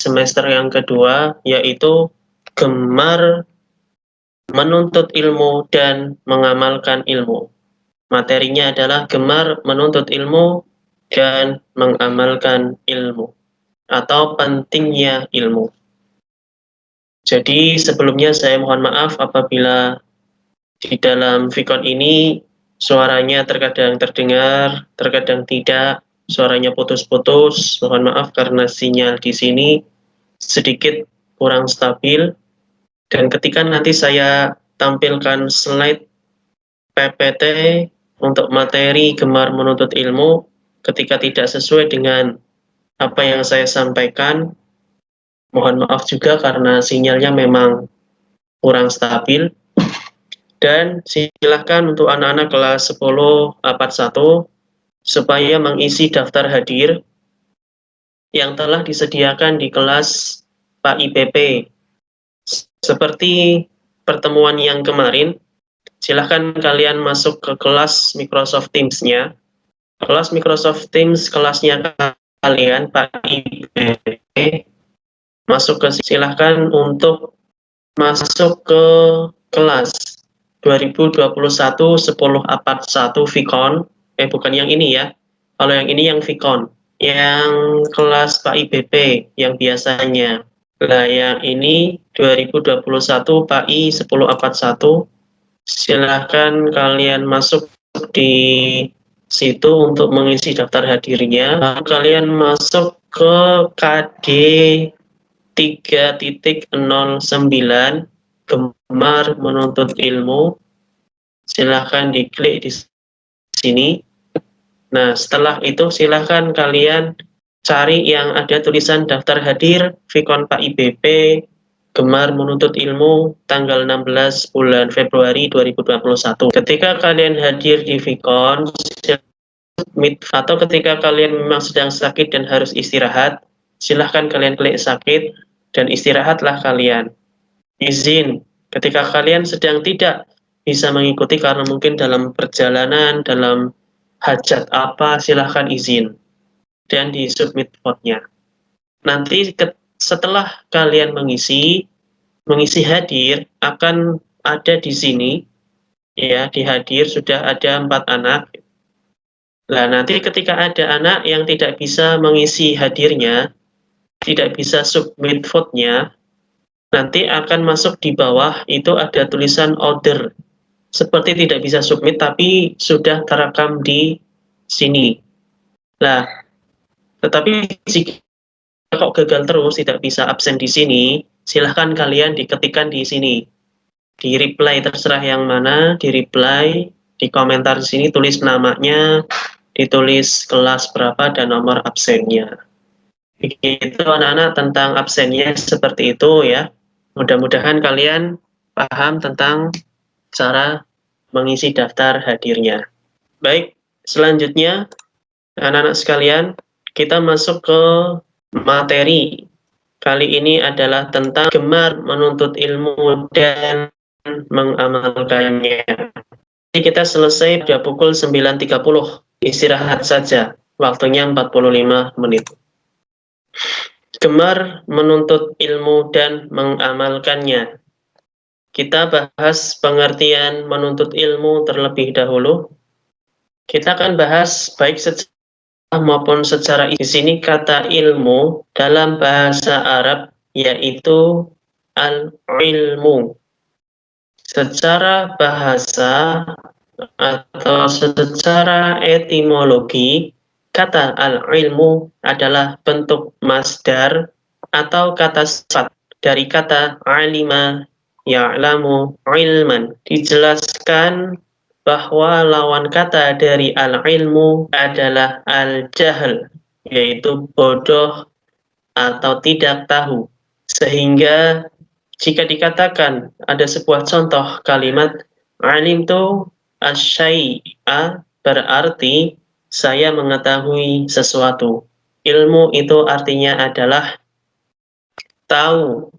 semester yang kedua, yaitu gemar menuntut ilmu dan mengamalkan ilmu. Materinya adalah gemar menuntut ilmu dan mengamalkan ilmu, atau pentingnya ilmu. Jadi sebelumnya saya mohon maaf apabila di dalam Vicon ini suaranya terkadang terdengar, terkadang tidak, suaranya putus-putus. Mohon maaf karena sinyal di sini sedikit kurang stabil. Dan ketika nanti saya tampilkan slide PPT untuk materi gemar menuntut ilmu, ketika tidak sesuai dengan apa yang saya sampaikan, mohon maaf juga karena sinyalnya memang kurang stabil. Dan silakan untuk anak-anak kelas 10 part 1 supaya mengisi daftar hadir yang telah disediakan di kelas Pak IPP. Seperti pertemuan yang kemarin, silahkan kalian masuk ke kelas Microsoft Teams-nya. Kelas Microsoft Teams kelasnya kalian, Pak IPP, masuk ke silahkan untuk masuk ke kelas 2021 10 Apart 1 Vicon. Bukan yang ini ya. Kalau yang ini yang Vicon. Yang kelas Pak IPP yang biasanya. Nah, yang ini 2021 PAI 10 Apart 1. Silahkan kalian masuk di situ untuk mengisi daftar hadirnya. Kalian masuk ke KD 3.09 gemar menuntut ilmu. Silahkan diklik di sini. Nah, setelah itu silahkan kalian cari yang ada tulisan daftar hadir Vicon Pak IBP gemar menuntut ilmu tanggal 16 bulan Februari 2021. Ketika kalian hadir di Vicon atau ketika kalian memang sedang sakit dan harus istirahat, silahkan kalian klik sakit dan istirahatlah kalian. Izin, ketika kalian sedang tidak bisa mengikuti karena mungkin dalam perjalanan, dalam hajat apa, silahkan izin dan di submit vote-nya. Nanti setelah kalian mengisi hadir akan ada di sini ya, di hadir sudah ada 4 anak. Nah, nanti ketika ada anak yang tidak bisa mengisi hadirnya, tidak bisa submit vote-nya, nanti akan masuk di bawah itu ada tulisan order. Seperti tidak bisa submit tapi sudah terekam di sini. Nah, tetapi jika kok gagal terus tidak bisa absen di sini, silahkan kalian diketikkan di sini. Di reply terserah yang mana, di reply, di komentar di sini tulis namanya, ditulis kelas berapa dan nomor absennya. Begitu anak-anak tentang absennya seperti itu ya. Mudah-mudahan kalian paham tentang cara mengisi daftar hadirnya. Baik, selanjutnya anak-anak sekalian, kita masuk ke materi. Kali ini adalah tentang gemar menuntut ilmu dan mengamalkannya. Jadi kita selesai pada pukul 9.30, istirahat saja, waktunya 45 menit. Gemar menuntut ilmu dan mengamalkannya. Kita bahas pengertian menuntut ilmu terlebih dahulu. Kita akan bahas baik secara maupun secara di sini kata ilmu dalam bahasa Arab yaitu al-ilmu. Secara bahasa atau secara etimologi, kata al-ilmu adalah bentuk masdar atau kata sifat dari kata alima ya'lamu ilman. Dijelaskan bahwa lawan kata dari al-ilmu adalah al-jahl, yaitu bodoh atau tidak tahu. Sehingga jika dikatakan ada sebuah contoh kalimat alimtu asyai'a berarti saya mengetahui sesuatu. Ilmu itu artinya adalah tahu.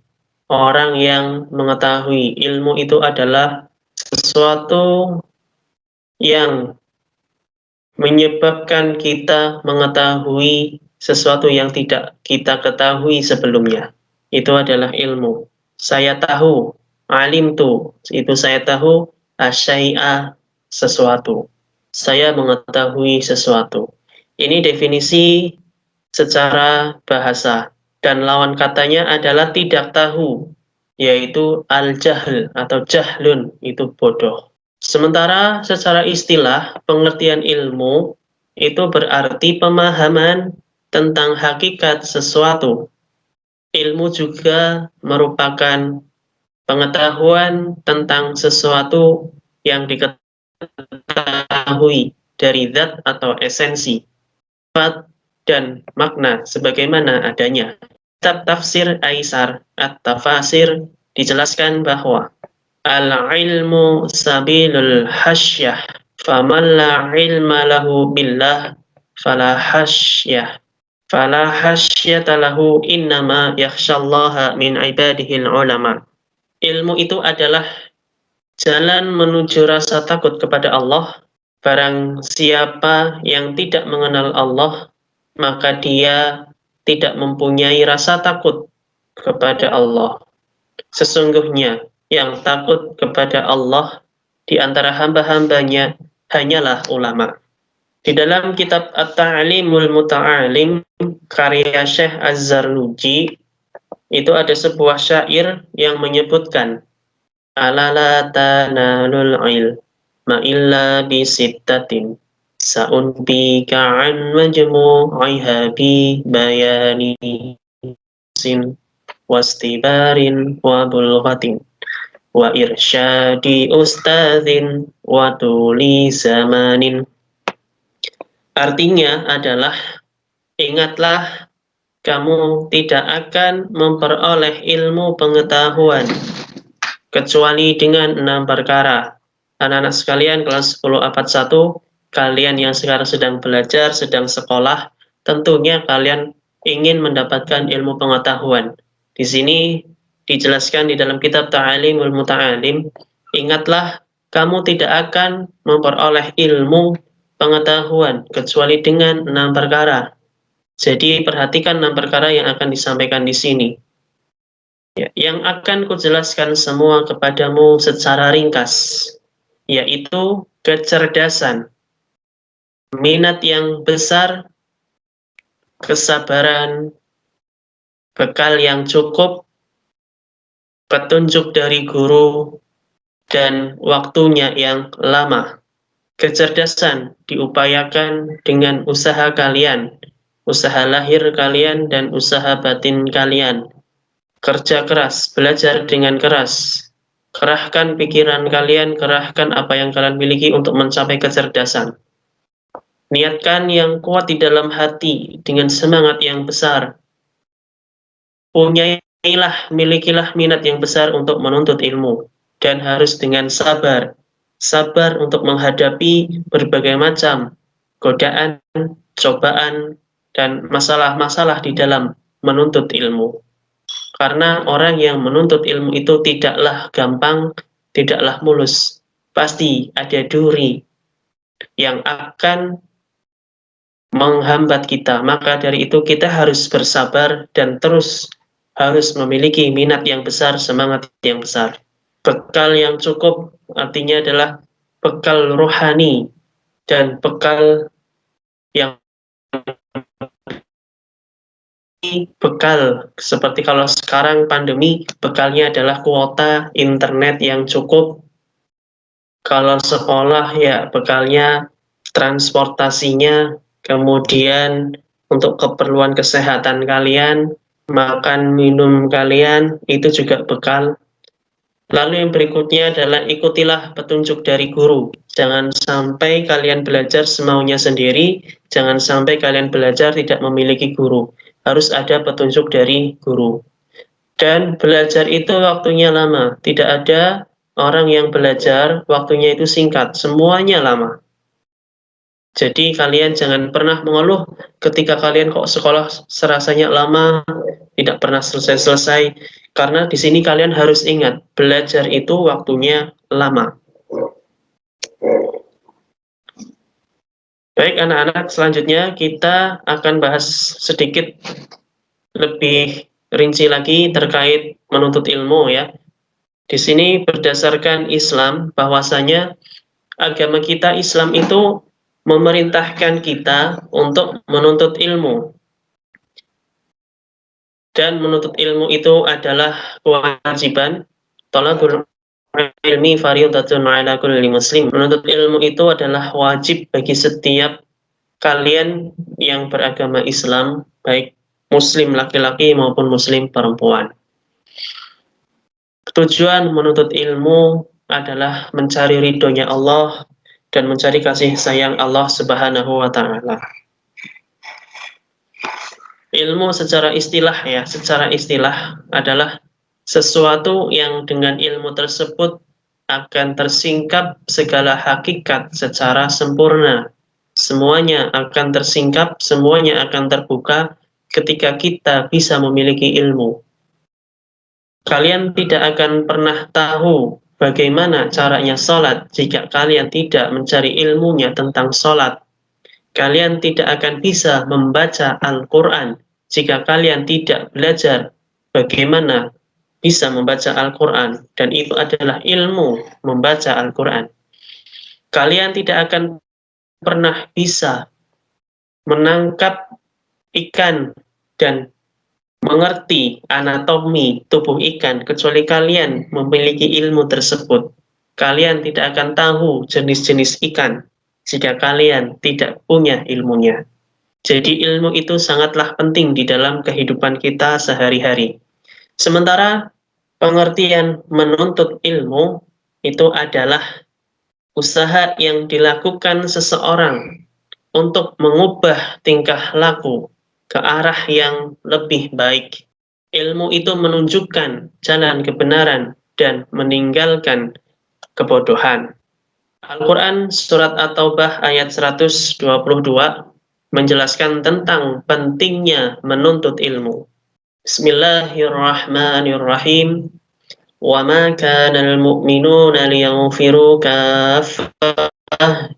Orang yang mengetahui ilmu itu adalah sesuatu yang menyebabkan kita mengetahui sesuatu yang tidak kita ketahui sebelumnya. Itu adalah ilmu. Saya tahu, alim tu, itu saya tahu, asyai'a, sesuatu. Saya mengetahui sesuatu. Ini definisi secara bahasa. Dan lawan katanya adalah tidak tahu, yaitu al-jahl atau jahlun, itu bodoh. Sementara secara istilah, pengertian ilmu itu berarti pemahaman tentang hakikat sesuatu. Ilmu juga merupakan pengetahuan tentang sesuatu yang diketahui dari zat atau esensi, sifat, dan makna sebagaimana adanya. Kitab Tafsir Aisar At-Tafasir dijelaskan bahwa al-ilmu sabilul hasyah, faman la ilma lahu billah fala hasyah. Fala hasyata lahu innama yakhsyallaha min ibadihil ulama. Ilmu itu adalah jalan menuju rasa takut kepada Allah. Barang siapa yang tidak mengenal Allah, maka dia tidak mempunyai rasa takut kepada Allah. Sesungguhnya yang takut kepada Allah di antara hamba-hambanya hanyalah ulama. Di dalam kitab At-Ta'limul Muta'alim karya Syekh Az-Zarnuji itu ada sebuah syair yang menyebutkan ala la tanalul ilma illa bisittatin sa'unbika an majmu'iha bi bayani sin wastibarin wa bulghatin wa irsyadi ustadzin wa tuli zamanin. Artinya adalah, ingatlah kamu tidak akan memperoleh ilmu pengetahuan kecuali dengan 6 perkara. Anak-anak sekalian kelas 10 abad 1, kalian yang sekarang sedang belajar, sedang sekolah, tentunya kalian ingin mendapatkan ilmu pengetahuan. Di sini dijelaskan di dalam kitab Ta'alimul Muta'alim, ingatlah kamu tidak akan memperoleh ilmu pengetahuan kecuali dengan 6 perkara. Jadi perhatikan 6 perkara yang akan disampaikan di sini. Ya, yang akan kujelaskan semua kepadamu secara ringkas, yaitu kecerdasan, minat yang besar, kesabaran, bekal yang cukup, petunjuk dari guru, dan waktunya yang lama. Kecerdasan diupayakan dengan usaha kalian, usaha lahir kalian, dan usaha batin kalian. Kerja keras, belajar dengan keras. Kerahkan pikiran kalian, kerahkan apa yang kalian miliki untuk mencapai kecerdasan. Niatkan yang kuat di dalam hati dengan semangat yang besar. Milikilah minat yang besar untuk menuntut ilmu. Dan harus dengan sabar. Sabar untuk menghadapi berbagai macam godaan, cobaan, dan masalah-masalah di dalam menuntut ilmu. Karena orang yang menuntut ilmu itu tidaklah gampang, tidaklah mulus. Pasti ada duri yang akan menghambat kita. Maka dari itu kita harus bersabar dan terus harus memiliki minat yang besar, semangat yang besar. Bekal yang cukup artinya adalah bekal rohani dan bekal yang bekal seperti kalau sekarang pandemi, bekalnya adalah kuota internet yang cukup. Kalau sekolah ya bekalnya transportasinya, kemudian untuk keperluan kesehatan kalian, makan minum kalian, itu juga bekal. Lalu yang berikutnya adalah ikutilah petunjuk dari guru. Jangan sampai kalian belajar semaunya sendiri, jangan sampai kalian belajar tidak memiliki guru. Harus ada petunjuk dari guru. Dan belajar itu waktunya lama. Tidak ada orang yang belajar waktunya itu singkat. Semuanya lama. Jadi kalian jangan pernah mengeluh ketika kalian kok sekolah serasanya lama, tidak pernah selesai-selesai. Karena di sini kalian harus ingat, belajar itu waktunya lama. Baik anak-anak, selanjutnya kita akan bahas sedikit lebih rinci lagi terkait menuntut ilmu ya. Di sini berdasarkan Islam bahwasanya agama kita Islam itu memerintahkan kita untuk menuntut ilmu, dan menuntut ilmu itu adalah kewajiban. Thalabul ilmi fardhatun 'ala kulli muslim. Menuntut ilmu itu adalah wajib bagi setiap kalian yang beragama Islam, baik muslim laki-laki maupun muslim perempuan. Tujuan menuntut ilmu adalah mencari ridhonya Allah dan mencari kasih sayang Allah Subhanahu wa taala. Ilmu secara istilah adalah sesuatu yang dengan ilmu tersebut akan tersingkap segala hakikat secara sempurna. Semuanya akan tersingkap, semuanya akan terbuka ketika kita bisa memiliki ilmu. Kalian tidak akan pernah tahu bagaimana caranya sholat jika kalian tidak mencari ilmunya tentang sholat. Kalian tidak akan bisa membaca Al-Quran jika kalian tidak belajar bagaimana bisa membaca Al-Quran, dan itu adalah ilmu membaca Al-Quran. Kalian tidak akan pernah bisa menangkap ikan dan mengerti anatomi tubuh ikan kecuali kalian memiliki ilmu tersebut. Kalian tidak akan tahu jenis-jenis ikan jika kalian tidak punya ilmunya. Jadi ilmu itu sangatlah penting di dalam kehidupan kita sehari-hari. Sementara pengertian menuntut ilmu itu adalah usaha yang dilakukan seseorang untuk mengubah tingkah laku ke arah yang lebih baik. Ilmu itu menunjukkan jalan kebenaran dan meninggalkan kebodohan. Al-Quran Surat At-Taubah ayat 122 menjelaskan tentang pentingnya menuntut ilmu. Bismillahirrahmanirrahim. Wa ma kana al-mu'minuna liyanfiru kaffah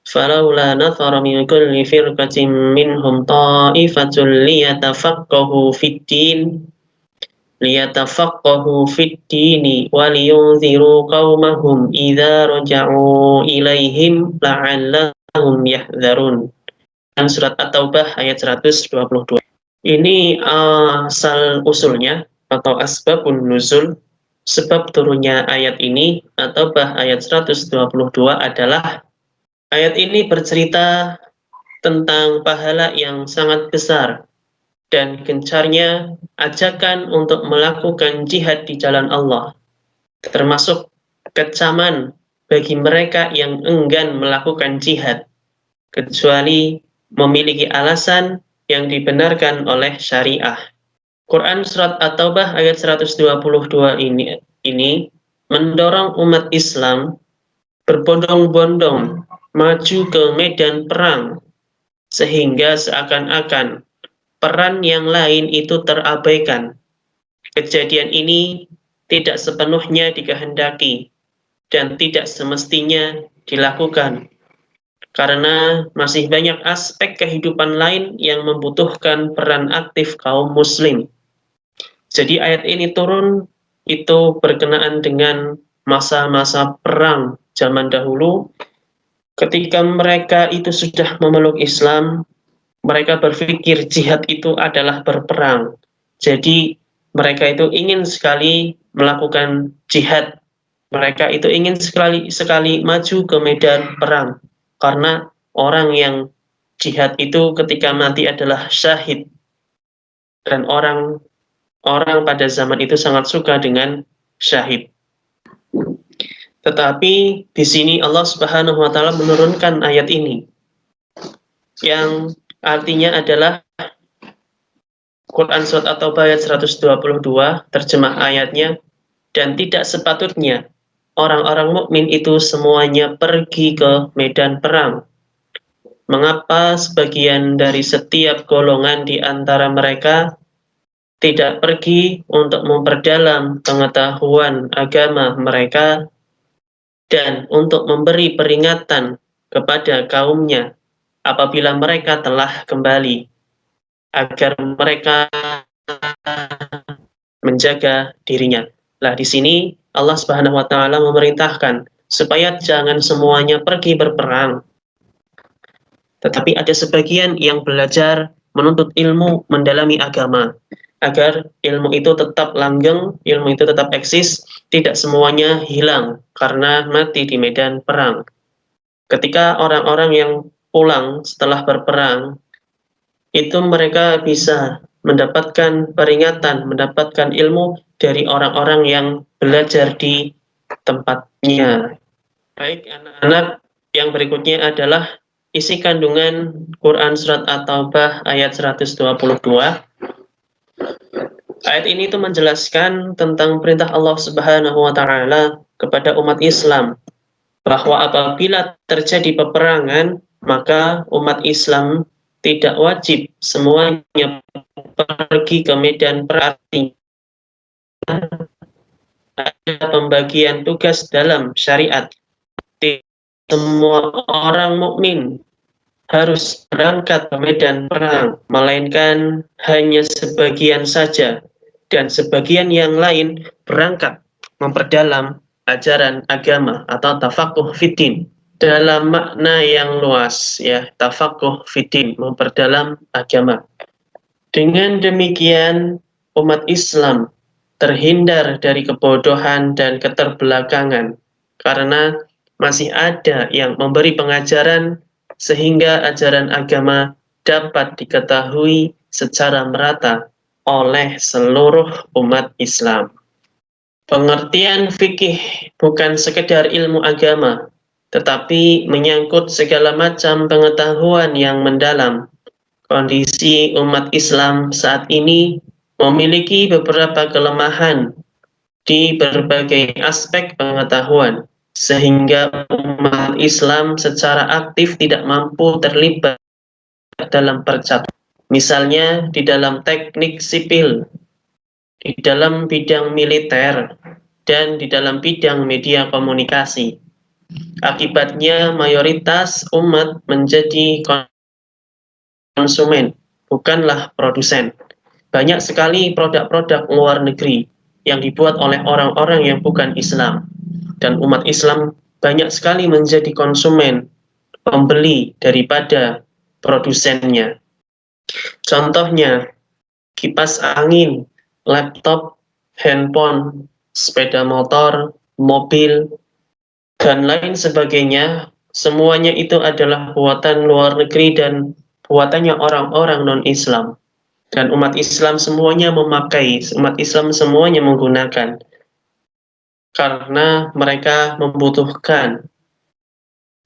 falawla nathara min kulli firqatin minhum ta'ifatun liyatafaqahu fid-dini wa liyunziru qaumahum idza raja'u ilaihim la'allahum yahdharun. Dan surat At-Taubah ayat 122. Ini asal usulnya atau asbabun nuzul, sebab turunnya ayat ini atau ayat 122 adalah ayat ini bercerita tentang pahala yang sangat besar dan gencarnya ajakan untuk melakukan jihad di jalan Allah, termasuk kecaman bagi mereka yang enggan melakukan jihad, kecuali memiliki alasan yang dibenarkan oleh syariah. Quran Surat At-Taubah ayat 122 ini mendorong umat Islam berbondong-bondong maju ke medan perang, sehingga seakan-akan peran yang lain itu terabaikan. Kejadian ini tidak sepenuhnya dikehendaki dan tidak semestinya dilakukan, karena masih banyak aspek kehidupan lain yang membutuhkan peran aktif kaum muslim. Jadi ayat ini turun itu berkenaan dengan masa-masa perang zaman dahulu, ketika mereka itu sudah memeluk Islam. Mereka berpikir jihad itu adalah berperang. Jadi mereka itu ingin sekali melakukan jihad. Mereka itu ingin sekali maju ke medan perang. Karena orang yang jihad itu ketika mati adalah syahid. Dan orang pada zaman itu sangat suka dengan syahid. Tetapi di sini Allah Subhanahu wa taala menurunkan ayat ini yang artinya adalah Quran Surat At-Taubah ayat 122, terjemah ayatnya, dan tidak sepatutnya orang-orang mukmin itu semuanya pergi ke medan perang. Mengapa sebagian dari setiap golongan di antara mereka tidak pergi untuk memperdalam pengetahuan agama mereka dan untuk memberi peringatan kepada kaumnya apabila mereka telah kembali, agar mereka menjaga dirinya. Nah, di sini Allah Subhanahu wa taala memerintahkan supaya jangan semuanya pergi berperang, tetapi ada sebagian yang belajar menuntut ilmu, mendalami agama, agar ilmu itu tetap langgeng, ilmu itu tetap eksis, tidak semuanya hilang karena mati di medan perang. Ketika orang-orang yang pulang setelah berperang, itu mereka bisa mendapatkan peringatan, mendapatkan ilmu dari orang-orang yang belajar di tempatnya. Baik, anak-anak, yang berikutnya adalah isi kandungan Quran Surat At-Taubah ayat 122. Ayat ini itu menjelaskan tentang perintah Allah Subhanahu wa taala kepada umat Islam bahwa apabila terjadi peperangan, maka umat Islam tidak wajib semuanya pergi ke medan perang. Ada pembagian tugas dalam syariat. Semua orang mukmin harus berangkat ke medan perang, melainkan hanya sebagian saja, dan sebagian yang lain berangkat memperdalam ajaran agama atau tafakuh fitin dalam makna yang luas, ya, tafakuh fitin, memperdalam agama. Dengan demikian umat Islam terhindar dari kebodohan dan keterbelakangan karena masih ada yang memberi pengajaran sehingga ajaran agama dapat diketahui secara merata oleh seluruh umat Islam. Pengertian fikih bukan sekedar ilmu agama, tetapi menyangkut segala macam pengetahuan yang mendalam. Kondisi umat Islam saat ini memiliki beberapa kelemahan di berbagai aspek pengetahuan, sehingga umat Islam secara aktif tidak mampu terlibat dalam percaturan. Misalnya di dalam teknik sipil, di dalam bidang militer, dan di dalam bidang media komunikasi. Akibatnya mayoritas umat menjadi konsumen, bukanlah produsen. Banyak sekali produk-produk luar negeri yang dibuat oleh orang-orang yang bukan Islam. Dan umat Islam banyak sekali menjadi konsumen, pembeli daripada produsennya. Contohnya, kipas angin, laptop, handphone, sepeda motor, mobil, dan lain sebagainya. Semuanya itu adalah buatan luar negeri dan buatannya orang-orang non-Islam. Dan umat Islam semuanya memakai, umat Islam semuanya menggunakan, karena mereka membutuhkan.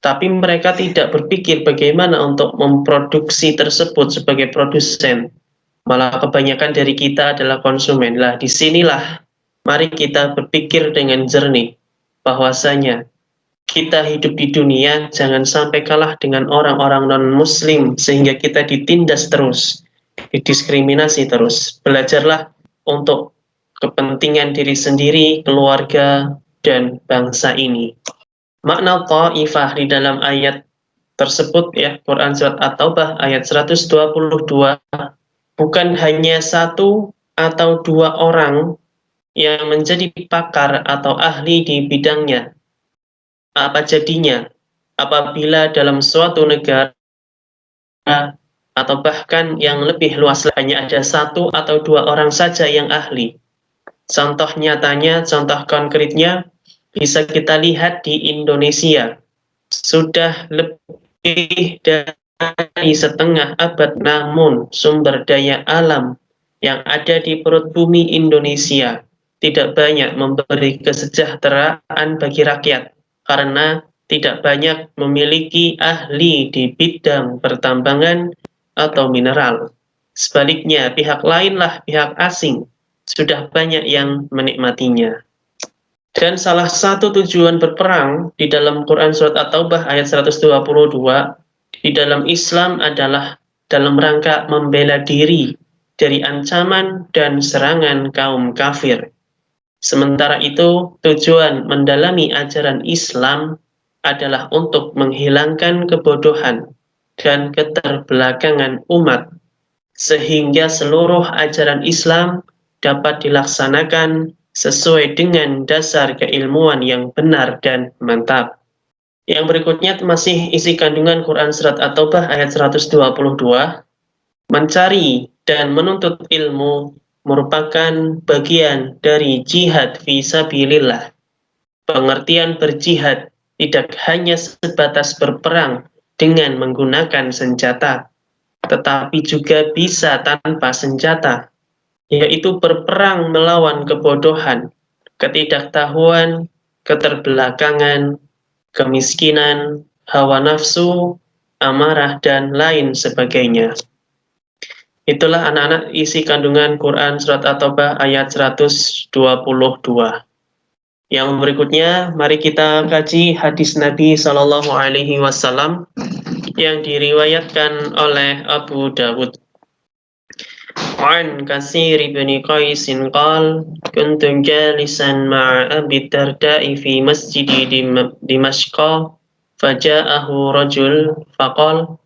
Tapi mereka tidak berpikir bagaimana untuk memproduksi tersebut sebagai produsen. Malah kebanyakan dari kita adalah konsumen. Lah, disinilah mari kita berpikir dengan jernih, bahwasanya kita hidup di dunia jangan sampai kalah dengan orang-orang non-muslim sehingga kita ditindas terus, didiskriminasi terus. Belajarlah untuk kepentingan diri sendiri, keluarga, dan bangsa ini. Makna ta'ifah di dalam ayat tersebut, ya, Quran Surat At-Taubah ayat 122, bukan hanya satu atau dua orang yang menjadi pakar atau ahli di bidangnya. Apa jadinya apabila dalam suatu negara atau bahkan yang lebih luas hanya ada satu atau dua orang saja yang ahli? Contoh nyatanya, contoh konkretnya bisa kita lihat di Indonesia. Sudah lebih dari setengah abad, namun sumber daya alam yang ada di perut bumi Indonesia tidak banyak memberi kesejahteraan bagi rakyat, karena tidak banyak memiliki ahli di bidang pertambangan atau mineral. Sebaliknya, pihak lainlah, pihak asing, sudah banyak yang menikmatinya. Dan salah satu tujuan berperang di dalam Quran Surat At-Taubah ayat 122 di dalam Islam adalah dalam rangka membela diri dari ancaman dan serangan kaum kafir. Sementara itu, tujuan mendalami ajaran Islam adalah untuk menghilangkan kebodohan dan keterbelakangan umat, sehingga seluruh ajaran Islam dapat dilaksanakan sesuai dengan dasar keilmuan yang benar dan mantap. Yang berikutnya masih isi kandungan Quran Surat At-Taubah ayat 122. Mencari dan menuntut ilmu merupakan bagian dari jihad fi sabilillah. Pengertian berjihad tidak hanya sebatas berperang dengan menggunakan senjata, tetapi juga bisa tanpa senjata, yaitu berperang melawan kebodohan, ketidaktahuan, keterbelakangan, kemiskinan, hawa nafsu, amarah, dan lain sebagainya. Itulah anak-anak isi kandungan Quran Surat At-Taubah ayat 122. Yang berikutnya, mari kita kaji hadis Nabi Shallallahu Alaihi Wasallam yang diriwayatkan oleh Abu Dawud. An Katsir bin Qais qal kuntu jalisan ma'a Abi Darda'i fi masjid Dimashq faja'ahu rajul faqal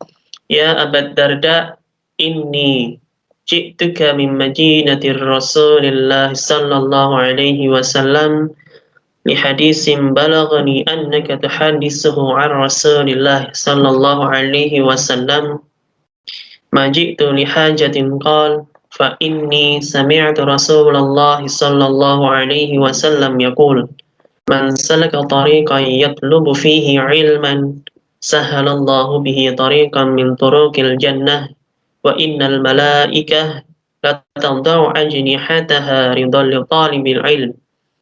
ya Aba Darda inni ji'tuka min madinati Rasulillah sallallahu alaihi wasallam li hadisin balaghani annaka tuhaddithuhu an Rasulillah sallallahu alaihi wasallam ma ji'tu li hajatin qal fa inni sami'tu Rasulullah sallallahu alaihi wasallam yaqul man salaka tariqan yatlubu fihi ilman sahalallahu bihi tariqan min turuqil jannah wa innal malaikah la tadau ajnihataha ridal li talibil ilm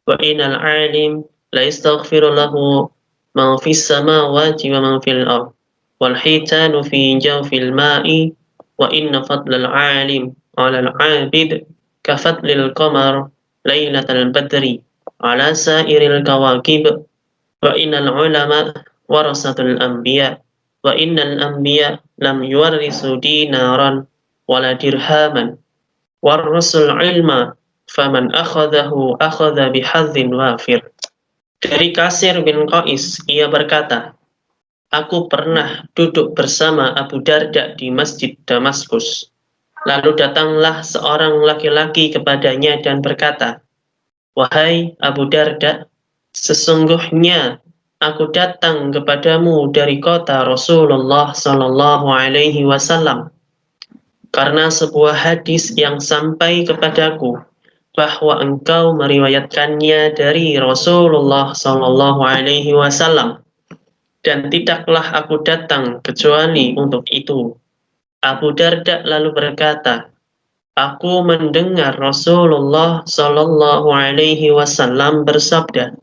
wa innal alim la yastaghfiru lahu man fis samawati wa man fil ard wal hitanu fi jawfil ma'i wa inna fadlal alim 'alal 'abid ka fadlil qamar lailatal badri 'ala sairil kawakib wa innal ulama warasatul anbiya wa innal anbiya lam yuwarrisu dinaran wala dirhaman warrasul ilma faman akhadahu akhadha bihadzin wafir. Dari Kasir bin Qais, ia berkata, aku pernah duduk bersama Abu Darda di Masjid Damaskus. Lalu datanglah seorang laki-laki kepadanya dan berkata, wahai Abu Darda, sesungguhnya aku datang kepadamu dari kota Rasulullah Sallallahu Alaihi Wasallam karena sebuah hadis yang sampai kepadaku bahwa engkau meriwayatkannya dari Rasulullah Sallallahu Alaihi Wasallam dan tidaklah aku datang kecuali untuk itu. Abu Darda lalu berkata, aku mendengar Rasulullah Sallallahu Alaihi Wasallam bersabda,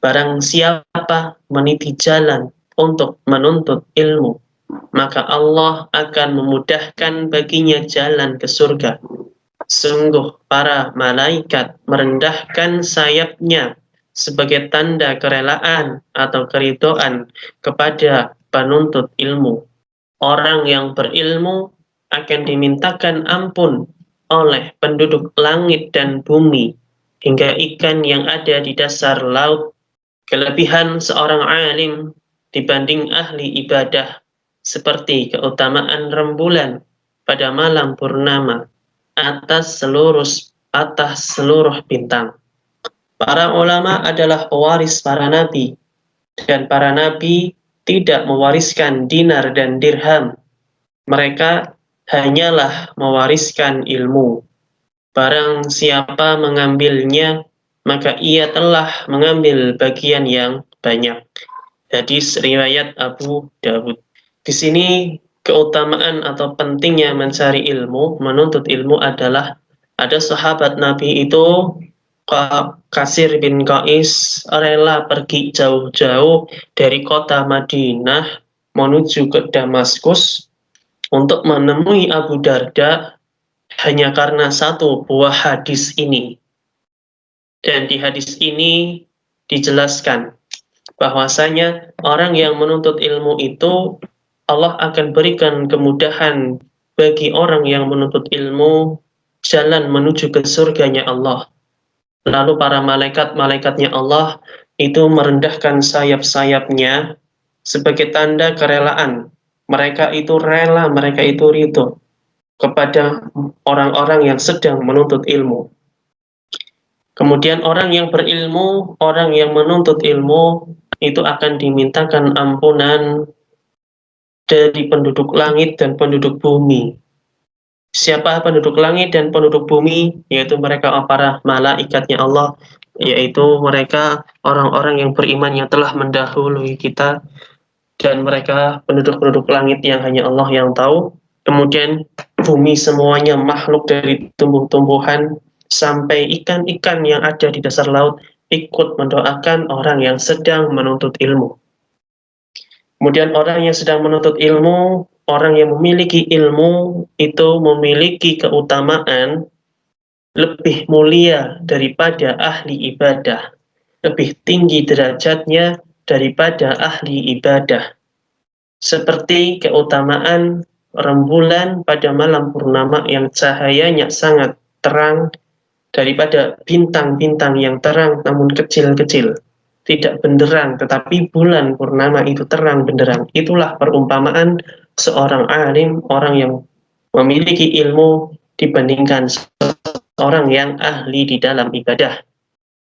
barang siapa meniti jalan untuk menuntut ilmu, maka Allah akan memudahkan baginya jalan ke surga. Sungguh para malaikat merendahkan sayapnya sebagai tanda kerelaan atau keridhaan kepada penuntut ilmu. Orang yang berilmu akan dimintakan ampun oleh penduduk langit dan bumi hingga ikan yang ada di dasar laut. Kelebihan seorang alim dibanding ahli ibadah seperti keutamaan rembulan pada malam purnama atas seluruh bintang. Para ulama adalah pewaris para nabi, dan para nabi tidak mewariskan dinar dan dirham. Mereka hanyalah mewariskan ilmu. Barang siapa mengambilnya, maka ia telah mengambil bagian yang banyak. Hadis riwayat Abu Dawud. Di sini keutamaan atau pentingnya mencari ilmu, menuntut ilmu adalah ada sahabat Nabi itu Kasir bin Qais rela pergi jauh-jauh dari kota Madinah menuju ke Damaskus untuk menemui Abu Darda hanya karena satu buah hadis ini. Dan di hadis ini dijelaskan bahwasanya orang yang menuntut ilmu itu Allah akan berikan kemudahan bagi orang yang menuntut ilmu jalan menuju ke surganya Allah. Lalu para malaikat-malaikatnya Allah itu merendahkan sayap-sayapnya sebagai tanda kerelaan Mereka itu rela, mereka itu ridho kepada orang-orang yang sedang menuntut ilmu. Kemudian orang yang berilmu, orang yang menuntut ilmu, itu akan dimintakan ampunan dari penduduk langit dan penduduk bumi. Siapa penduduk langit dan penduduk bumi? Yaitu mereka para malaikatnya Allah, yaitu mereka orang-orang yang beriman yang telah mendahului kita, dan mereka penduduk-penduduk langit yang hanya Allah yang tahu. Kemudian bumi semuanya makhluk dari tumbuh-tumbuhan sampai ikan-ikan yang ada di dasar laut ikut mendoakan orang yang sedang menuntut ilmu. Kemudian orang yang sedang menuntut ilmu, orang yang memiliki ilmu itu memiliki keutamaan lebih mulia daripada ahli ibadah, lebih tinggi derajatnya daripada ahli ibadah. Seperti keutamaan rembulan pada malam purnama yang cahayanya sangat terang daripada bintang-bintang yang terang namun kecil-kecil. Tidak benderang, tetapi bulan purnama itu terang benderang. Itulah perumpamaan seorang alim, orang yang memiliki ilmu dibandingkan seorang yang ahli di dalam ibadah.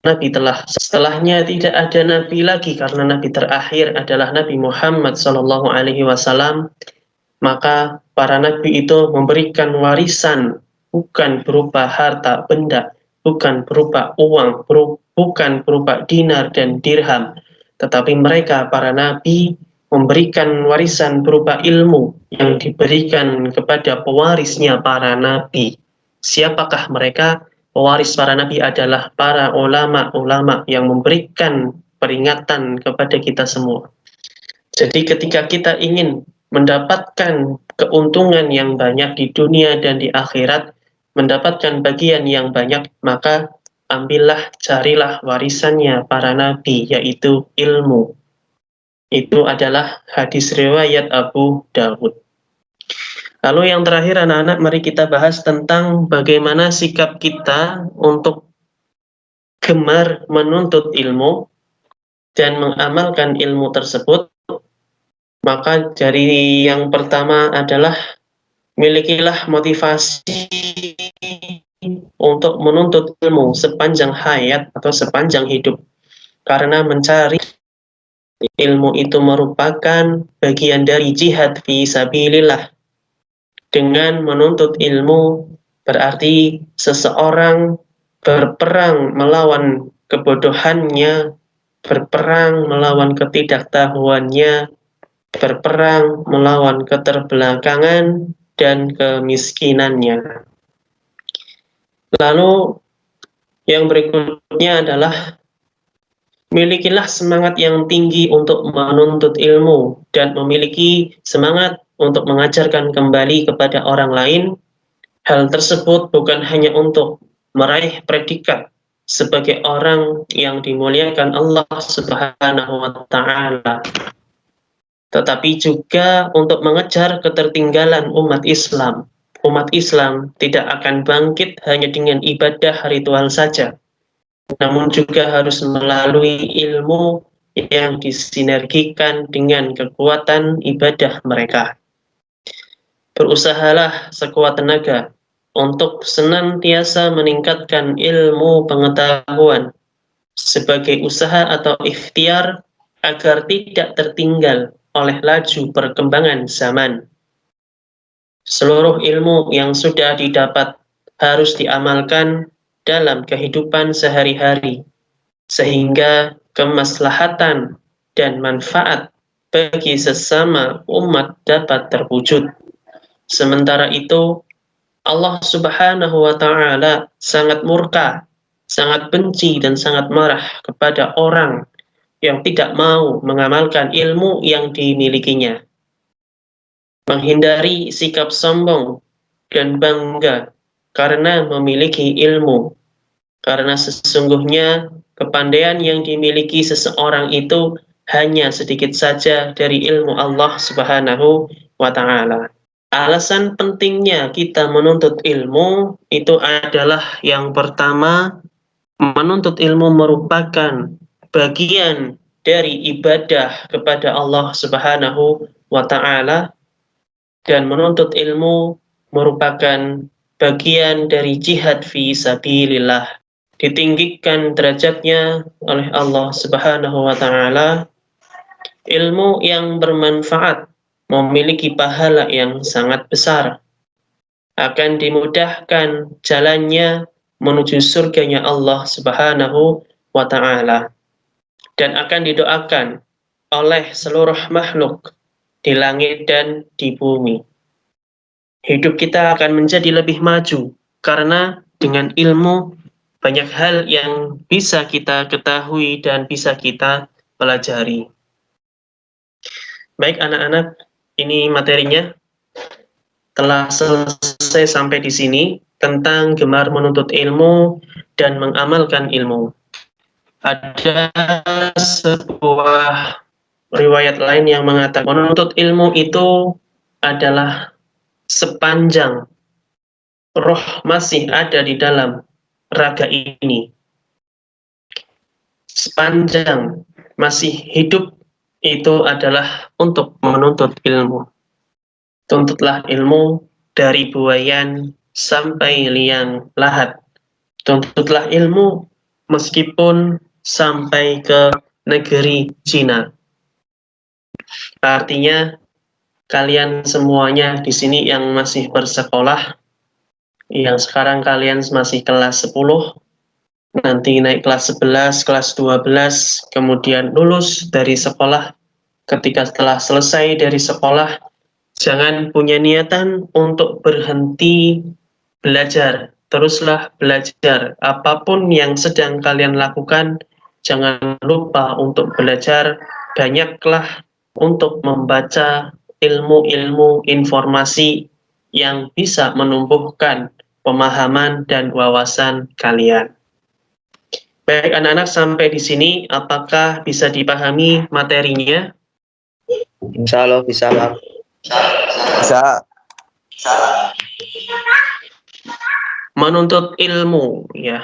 Nabi telah, setelahnya tidak ada nabi lagi karena nabi terakhir adalah Nabi Muhammad SAW. Maka para nabi itu memberikan warisan bukan berupa harta benda, bukan berupa uang, bukan berupa dinar dan dirham, tetapi mereka para nabi memberikan warisan berupa ilmu yang diberikan kepada pewarisnya para nabi. Siapakah mereka? Pewaris para nabi adalah para ulama-ulama yang memberikan peringatan kepada kita semua. Jadi ketika kita ingin mendapatkan keuntungan yang banyak di dunia dan di akhirat, mendapatkan bagian yang banyak, maka ambillah, carilah warisannya para nabi, yaitu ilmu. Itu adalah hadis riwayat Abu Dawud. Lalu yang terakhir anak-anak, mari kita bahas tentang bagaimana sikap kita untuk gemar menuntut ilmu dan mengamalkan ilmu tersebut. Maka dari yang pertama adalah milikilah motivasi untuk menuntut ilmu sepanjang hayat atau sepanjang hidup. Karena mencari ilmu itu merupakan bagian dari jihad fi sabilillah. Dengan menuntut ilmu berarti seseorang berperang melawan kebodohannya, berperang melawan ketidaktahuannya, berperang melawan keterbelakangan dan kemiskinannya. Lalu yang berikutnya adalah milikilah semangat yang tinggi untuk menuntut ilmu dan memiliki semangat untuk mengajarkan kembali kepada orang lain. Hal tersebut bukan hanya untuk meraih predikat sebagai orang yang dimuliakan Allah Subhanahu wa taala, tetapi juga untuk mengejar ketertinggalan umat Islam. Umat Islam tidak akan bangkit hanya dengan ibadah ritual saja, namun juga harus melalui ilmu yang disinergikan dengan kekuatan ibadah mereka. Berusahalah sekuat tenaga untuk senantiasa meningkatkan ilmu pengetahuan sebagai usaha atau ikhtiar agar tidak tertinggal oleh laju perkembangan zaman. Seluruh ilmu yang sudah didapat harus diamalkan dalam kehidupan sehari-hari, sehingga kemaslahatan dan manfaat bagi sesama umat dapat terwujud. Sementara itu, Allah Subhanahu wa taala sangat murka, sangat benci dan sangat marah kepada orang yang tidak mau mengamalkan ilmu yang dimilikinya. Menghindari sikap sombong dan bangga karena memiliki ilmu. Karena sesungguhnya kepandaian yang dimiliki seseorang itu hanya sedikit saja dari ilmu Allah Subhanahu wa taala. Alasan pentingnya kita menuntut ilmu itu adalah yang pertama, menuntut ilmu merupakan bagian dari ibadah kepada Allah Subhanahu wa taala. dan menuntut ilmu merupakan bagian dari jihad fi sabilillah. Ditinggikan derajatnya oleh Allah Subhanahu wa taala. Ilmu yang bermanfaat memiliki pahala yang sangat besar. Akan dimudahkan jalannya menuju surganya Allah Subhanahu wa taala dan akan didoakan oleh seluruh makhluk di langit dan di bumi. Hidup kita akan menjadi lebih maju karena dengan ilmu banyak hal yang bisa kita ketahui dan bisa kita pelajari. Baik anak-anak, ini materinya telah selesai sampai di sini tentang gemar menuntut ilmu dan mengamalkan ilmu. Ada sebuah riwayat lain yang mengatakan menuntut ilmu itu adalah sepanjang roh masih ada di dalam raga ini, sepanjang masih hidup itu adalah untuk menuntut ilmu. Tuntutlah ilmu dari buayan sampai liang lahat. Tuntutlah ilmu meskipun sampai ke negeri Cina. Artinya kalian semuanya di sini yang masih bersekolah, yang sekarang kalian masih kelas 10, nanti naik kelas 11, kelas 12, kemudian lulus dari sekolah. Ketika setelah selesai dari sekolah, jangan punya niatan untuk berhenti belajar. Teruslah belajar. Apapun yang sedang kalian lakukan, jangan lupa untuk belajar. Banyaklah untuk membaca ilmu-ilmu informasi yang bisa menumbuhkan pemahaman dan wawasan kalian. Baik anak-anak, sampai di sini apakah bisa dipahami materinya? Insya Allah bisa, Pak. Bisa. Menuntut ilmu, ya,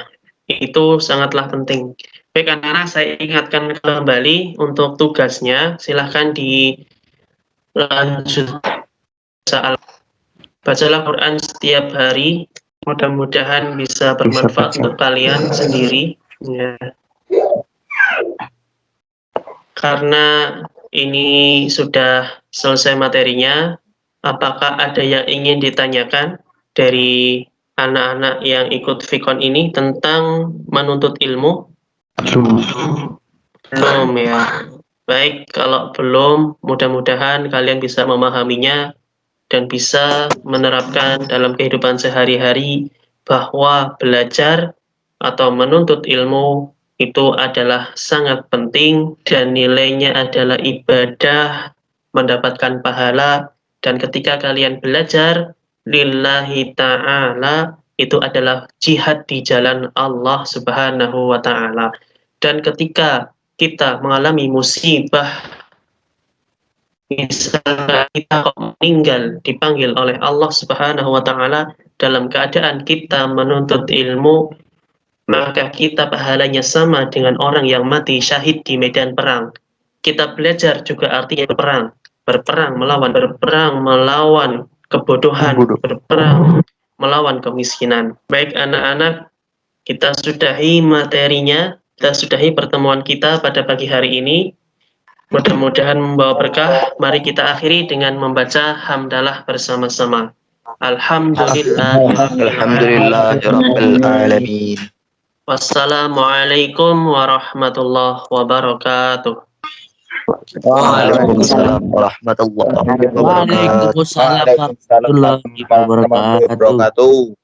itu sangatlah penting. Baik anak-anak, saya ingatkan kembali untuk tugasnya, silahkan dilanjut. Bacalah Quran setiap hari, mudah-mudahan bisa bermanfaat untuk kalian sendiri, ya. Karena ini sudah selesai materinya, apakah ada yang ingin ditanyakan dari anak-anak yang ikut Vicon ini tentang menuntut ilmu? Belum ya. Baik, kalau belum, mudah-mudahan kalian bisa memahaminya dan bisa menerapkan dalam kehidupan sehari-hari bahwa belajar atau menuntut ilmu itu adalah sangat penting dan nilainya adalah ibadah, mendapatkan pahala, dan ketika kalian belajar lillahi ta'ala itu adalah jihad di jalan Allah Subhanahu wa ta'ala. Dan ketika kita mengalami musibah, misalnya kita kok meninggal dipanggil oleh Allah Subhanahu wa taala dalam keadaan kita menuntut ilmu, maka kita pahalanya sama dengan orang yang mati syahid di medan perang. Kita belajar juga artinya berperang melawan kebodohan, berperang melawan kemiskinan. Baik anak-anak, kita sudahi materinya, kita sudahi pertemuan kita pada pagi hari ini. Mudah-mudahan membawa berkah. Mari kita akhiri dengan membaca hamdalah bersama-sama. Alhamdulillahirabbil alamin. Wassalamualaikum warahmatullahi wabarakatuh. Waalaikumsalam warahmatullahi wabarakatuh. Waalaikumsalam warahmatullahi wabarakatuh.